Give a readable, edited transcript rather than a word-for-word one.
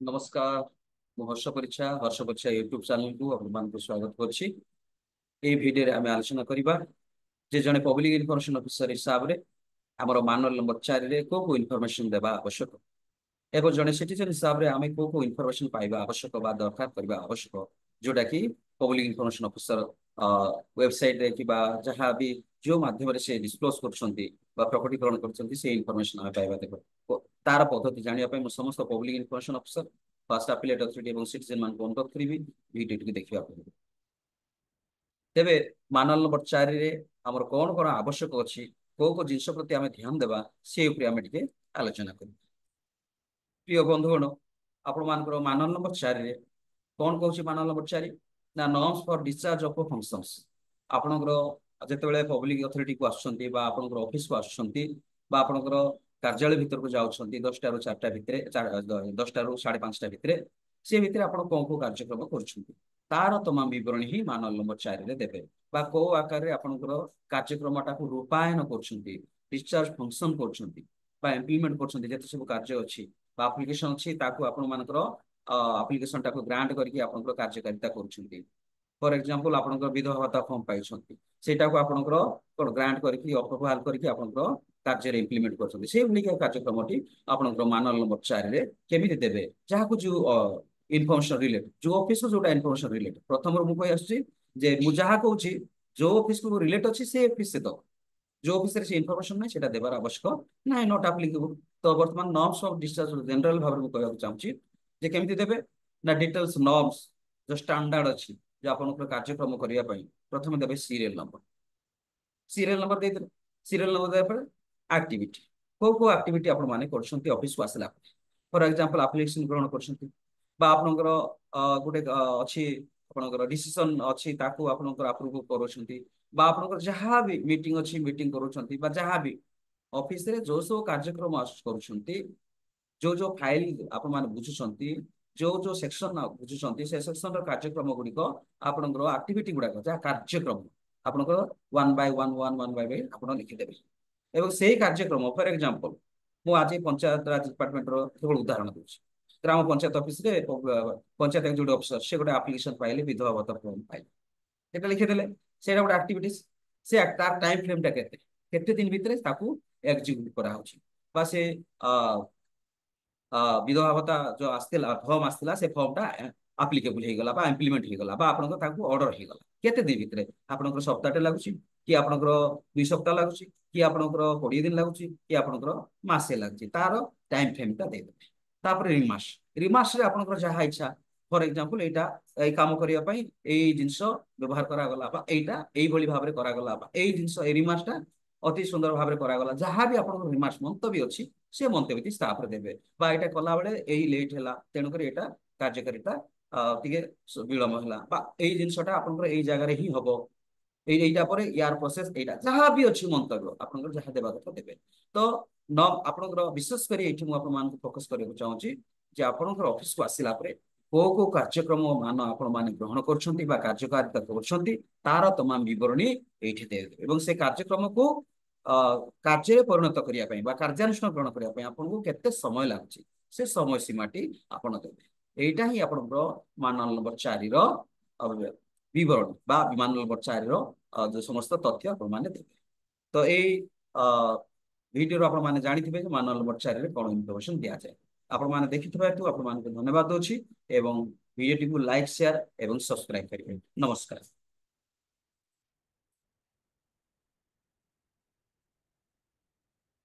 नमस्कार। ମୁଁ ହର୍ଷ ପରୀକ୍ଷା ୟୁଟ୍ୟୁବ ଚ୍ୟାନେଲକୁ ଆପଣମାନଙ୍କୁ ସ୍ୱାଗତ କରୁଛି। ଏହି ଭିଡିଓରେ ଆମେ ଆଲୋଚନା କରିବା ଯେ ଜଣେ ପବ୍ଲିକ ଇନଫର୍ମେସନ ଅଫିସର ହିସାବରେ ଆମର ମାନୁଆଲ ନମ୍ବର 4ରେ କୋଉ କୋଉ ଇନଫର୍ମେସନ ଦେବା ଆବଶ୍ୟକ ଏବଂ ଜଣେ ସିଟିଜେନ ହିସାବରେ ଆମେ କୋଉ କୋଉ ଇନଫର୍ମେସନ ପାଇବା ଆବଶ୍ୟକ ବା ଦରକାର କରିବା ଆବଶ୍ୟକ, ଯୋଉଟା କି ପବ୍ଲିକ ଇନଫର୍ମେସନ ଅଫିସର ୱେବସାଇଟରେ କିମ୍ବା ଯାହା ବି ଯୋଉ ମାଧ୍ୟମରେ ସେ ଡିସକ୍ଲୋଜ କରୁଛନ୍ତି ବା ପ୍ରକଟୀକରଣ କରୁଛନ୍ତି ସେ ଇନଫର୍ମେସନ ଆମେ ପାଇବା ଦେବ। ତାର ପଦ୍ଧତି ଜାଣିବା ପାଇଁ ମୁଁ ସମସ୍ତ public information officer first appellate authority ଏବଂ ସିଟିଜେନ ମାନଙ୍କୁ ଅନୁରୋଧ କରିବି ଭିଡିଓଟିକୁ ଦେଖିବା ପାଇଁ। ତେବେ ମାନୁଆଲ ନମ୍ବର 4ରେ ଆମର କଣ କଣ ଆବଶ୍ୟକ ଅଛି, କୋଉ କୋଉ ଜିନିଷ ପ୍ରତି ଆମେ ଧ୍ୟାନ ଦେବା ସେ ଉପରେ ଆମେ ଟିକେ ଆଲୋଚନା କରିବା। ପ୍ରିୟ ବନ୍ଧୁଗଣ, ଆପଣମାନଙ୍କର ମାନୁଆଲ ନମ୍ବର 4ରେ କଣ କହୁଛି ମାନୁଆଲ ନମ୍ବର 4 ନା ନର୍ମସ ଫର ଡିସଚାର୍ଜ ଅଫ ଫଙ୍କସନ୍ସ। ଆପଣଙ୍କର ଯେତେବେଳେ ପବ୍ଲିକ ଅଥରିଟିକୁ ଆସୁଛନ୍ତି ବା ଆପଣଙ୍କର ଅଫିସକୁ ଆସୁଛନ୍ତି ବା ଆପଣଙ୍କର କାର୍ଯ୍ୟାଳୟ ଭିତରକୁ ଯାଉଛନ୍ତି 10ଟାରୁ 4ଟା ଭିତରେ 10ଟାରୁ 5:30 ଭିତରେ, ସେ ଭିତରେ ଆପଣ କୋଉ କୋଉ କାର୍ଯ୍ୟକ୍ରମ କରୁଛନ୍ତି ତାର ତମାମ ବିବରଣୀ ହିଁ ମାନୁଆଲ ନମ୍ବର 4ରେ ଦେବେ ବା କୋଉ ଆକାରରେ ଆପଣଙ୍କର କାର୍ଯ୍ୟକ୍ରମଟାକୁ ରୂପାୟନ କରୁଛନ୍ତି, ଡିସଚାର୍ଜ ଫଙ୍କସନ କରୁଛନ୍ତି ବା ଇମ୍ପ୍ଲିମେଣ୍ଟ କରୁଛନ୍ତି। ଯେତେ ସବୁ କାର୍ଯ୍ୟ ଅଛି ବା ଆପ୍ଲିକେସନ ଅଛି ତାକୁ ଆପଣ ମାନଙ୍କର ଆପ୍ଲିକେସନ ଟାକୁ ଗ୍ରାଣ୍ଟ କରିକି ଆପଣଙ୍କର କାର୍ଯ୍ୟକାରିତା କରୁଛନ୍ତି। ଫର ଏକ୍ସାମ୍ପଲ ଆପଣଙ୍କର ବିଧବା ଭତ୍ତା ଫର୍ମ ପାଇଛନ୍ତି, ସେଇଟାକୁ ଆପଣଙ୍କର ଗ୍ରାଣ୍ଟ କରିକି ଅପ୍ରୁଭାଲ କରିକି ଆପଣଙ୍କର କାର୍ଯ୍ୟରେ ଇମ୍ପ୍ଲିମେଣ୍ଟ କରୁଛନ୍ତି। ସେଇଭଳି କାର୍ଯ୍ୟକ୍ରମଟି ଆପଣଙ୍କର ମାନୁଆଲ ନମ୍ବର 4ରେ କେମିତି ଦେବେ, ଯାହାକୁ ଯୋଉ ଇନଫର୍ମେସନ ରିଲେଟ ଯୋଉ ଅଫିସକୁ ଯୋଉଟା ଇନଫର୍ମେସନ ରିଲେଟ। ପ୍ରଥମରୁ ମୁଁ କହି ଆସୁଛି ଯେ ମୁଁ ଯାହା କହୁଛି ଯୋଉ ଅଫିସକୁ ରିଲେଟ ଅଛି ସେ ଅଫିସ ସେ ଦବ, ଯୋଉ ଅଫିସରେ ସେ ଇନଫର୍ମେସନ ନାହିଁ ସେଟା ଦେବାର ଆବଶ୍ୟକ ନାହିଁ, ନଟ୍ ଆପ୍ଲିକେବୁଲ। ତ ବର୍ତ୍ତମାନ ନର୍ମସ ଅଫ ଡିସଚାର୍ଜ ଜେନେରାଲ ଭାବରେ ମୁଁ କହିବାକୁ ଚାହୁଁଛି ଯେ କେମିତି ଦେବେ ନା ଡିଟେଲ୍ସ ନର୍ମସ ଯୋଉ ଷ୍ଟାଣ୍ଡାର୍ଡ ଅଛି ଯେ ଆପଣଙ୍କର କାର୍ଯ୍ୟକ୍ରମ କରିବା ପାଇଁ ପ୍ରଥମେ ଦେବେ ସିରିଏଲ ନମ୍ବର। ସିରିଏଲ ନମ୍ବର ଦେଇଦେଲେ, ସିରିଏଲ ନମ୍ବର ଦେବା ପରେ ଆକ୍ଟିଭିଟି, କୋଉ କୋଉ ଆକ୍ଟିଭିଟି ଆପଣ ମାନେ କରୁଛନ୍ତି ଅଫିସକୁ ଆସିଲା ପରେ। ଫର ଏକ୍ସାମ୍ପଲ ଆପ୍ଲିକେସନ ଗ୍ରହଣ କରୁଛନ୍ତି ବା ଆପଣଙ୍କର ଗୋଟେ ଅଛି ଆପଣଙ୍କର ଡିସିସନ ଅଛି ତାକୁ ଆପଣଙ୍କର ଆପ୍ରୁଭ କରୁଛନ୍ତି ବା ଆପଣଙ୍କର ଯାହା ବି ମିଟିଂ ଅଛି ମିଟିଂ କରୁଛନ୍ତି ବା ଯାହା ବି ଅଫିସରେ ଯୋଉ ସବୁ କାର୍ଯ୍ୟକ୍ରମ କରୁଛନ୍ତି, ଯୋଉ ଯୋଉ ଫାଇଲ ଆପଣ ମାନେ ବୁଝୁଛନ୍ତି, ଯୋଉ ଯୋଉ ସେକ୍ସନ ବୁଝୁଛନ୍ତି ସେ ସେକ୍ସନର କାର୍ଯ୍ୟକ୍ରମ ଗୁଡିକ ଆପଣଙ୍କର ଆକ୍ଟିଭିଟି ଗୁଡାକ ଯାହା କାର୍ଯ୍ୟକ୍ରମ ଆପଣଙ୍କର ୱାନ୍ ବାଇ ୱାନ୍ ଆପଣ ଲେଖିଦେବେ। ଏବଂ ସେଇ କାର୍ଯ୍ୟକ୍ରମ ଫର ଏକ୍ସାମ୍ପଲ ମୁଁ ଆଜି ପଞ୍ଚାୟତ ରାଜ ଡିପାର୍ଟମେଣ୍ଟର କେବଳ ଉଦାହରଣ ଦଉଛି। ଗ୍ରାମ ପଞ୍ଚାୟତ ଅଫିସରେ ପଞ୍ଚାୟତ ଏକ୍ଜିକ୍ୟୁଟିଭ ଅଫିସର ସେ ଗୋଟେ ଆପ୍ଲିକେସନ ପାଇଲେ, ବିଧବା ଭତ୍ତା ଫର୍ମ ପାଇଲେ, ସେଟା ଲିଖିଦେଲେ। ସେଇଟା ଗୋଟେ ଆକ୍ଟିଭିଟିସ୍। ସେ ତାର ଟାଇମ ଫ୍ରେମଟା କେତେ କେତେ ଦିନ ଭିତରେ ତାକୁ ଏକ୍ଜିକ୍ୟୁଟ କରାହଉଛି ବା ସେ ବିଧବା ଭତ୍ତା ଯୋଉ ଆସିଥିଲା ଫର୍ମ ଆସିଥିଲା ସେ ଫର୍ମଟା ଆପ୍ଲିକେବୁଲ ହେଇଗଲା ବା ଇମ୍ପ୍ଲିମେଣ୍ଟ ହେଇଗଲା ବା ଆପଣଙ୍କ ତାଙ୍କୁ ଅର୍ଡର ହେଇଗଲା କେତେ ଦିନ ଭିତରେ। ଆପଣଙ୍କର ସପ୍ତାହଟେ ଲାଗୁଛି କି ଆପଣଙ୍କର 2 ସପ୍ତାହ ଲାଗୁଛି କି ଆପଣଙ୍କର 20 ଦିନ ଲାଗୁଛି କି ଆପଣଙ୍କର ମାସେ ଲାଗୁଛି, ତାର ଟାଇମ ଫ୍ରେମଟା ଦେଇଦେବେ। ତାପରେ ରିମାର୍ସରେ ଆପଣଙ୍କର ଯାହା ଇଚ୍ଛା, ଫର ଏକ୍ସାମ୍ପଲ ଏଇଟା ଏଇ କାମ କରିବା ପାଇଁ ଏଇ ଜିନିଷ ବ୍ୟବହାର କରାଗଲା ବା ଏଇଟା ଏଇଭଳି ଭାବରେ କରାଗଲା ବା ଏଇ ଜିନିଷ ଏଇ ରିମାର୍ସଟା ଅତି ସୁନ୍ଦର ଭାବରେ କରାଗଲା, ଯାହା ବି ଆପଣଙ୍କର ରିମାର୍ସ ମନ୍ତବ୍ୟ ଅଛି ସେ ମନ୍ତବ୍ୟ ତାପରେ ଦେବେ ବା ଏଇଟା କଲାବେଳେ ଏଇ ଲେଟ୍ ହେଲା ତେଣୁକରି ଏଇଟା କାର୍ଯ୍ୟକାରିତା ଟିକେ ବିଳମ୍ବ ହେଲା ବା ଏଇ ଜିନିଷଟା ଆପଣଙ୍କର ଏଇ ଜାଗାରେ ହିଁ ହବ, ଏଇଟା ପରେ ୟାର ପ୍ରୋସେସ ଏଇଟା ଯାହା ବି ଅଛି ମନ୍ତବ୍ୟ ଆପଣଙ୍କର ଯାହା ଦେବା କଥା ଦେବେ। ତ ଆପଣଙ୍କର ବିଶେଷ କରି ଏଇଠି ମୁଁ ଆପଣମାନଙ୍କୁ ଫୋକସ କରିବାକୁ ଚାହୁଁଛି ଯେ ଆପଣଙ୍କର ଅଫିସକୁ ଆସିଲା ପରେ କୋଉ କୋଉ କାର୍ଯ୍ୟକ୍ରମ ମାନ ଆପଣ ମାନେ ଗ୍ରହଣ କରୁଛନ୍ତି ବା କାର୍ଯ୍ୟକାରିତା କରୁଛନ୍ତି ତାର ତମାମ ବିବରଣୀ ଏଇଠି ଦେଇଦେବେ ଏବଂ ସେ କାର୍ଯ୍ୟକ୍ରମକୁ କାର୍ଯ୍ୟରେ ପରିଣତ କରିବା ପାଇଁ ବା କାର୍ଯ୍ୟାନୁଷ୍ଠାନ ଗ୍ରହଣ କରିବା ପାଇଁ ଆପଣଙ୍କୁ କେତେ ସମୟ ଲାଗୁଛି ସେ ସମୟ ସୀମାଟି ଆପଣ ଦେବେ। ଏଇଟା ହିଁ ଆପଣଙ୍କର ମାନୁଆଲ ନମ୍ବର 4ର ବିବରଣୀ ବା ମାନୁଆଲ ନମ୍ବର 4ର ଯୋଉ ସମସ୍ତ ତଥ୍ୟ ଆପଣ ମାନେ ଦେବେ। ତ ଏଇ ଭିଡିଓରୁ ଆପଣ ମାନେ ଜାଣିଥିବେ ଯେ ମାନୁଆଲ ନମ୍ବର 4ରେ କଣ ଇନଫର୍ମେସନ ଦିଆଯାଏ। ଆପଣ ମାନେ ଦେଖିଥିବା ହେତୁ ଆପଣମାନଙ୍କୁ ଧନ୍ୟବାଦ ଦଉଛି ଏବଂ ଭିଡିଓଟିକୁ ଲାଇକ୍, ସେୟାର ଏବଂ ସବସ୍କ୍ରାଇବ କରିବେ। ନମସ୍କାର।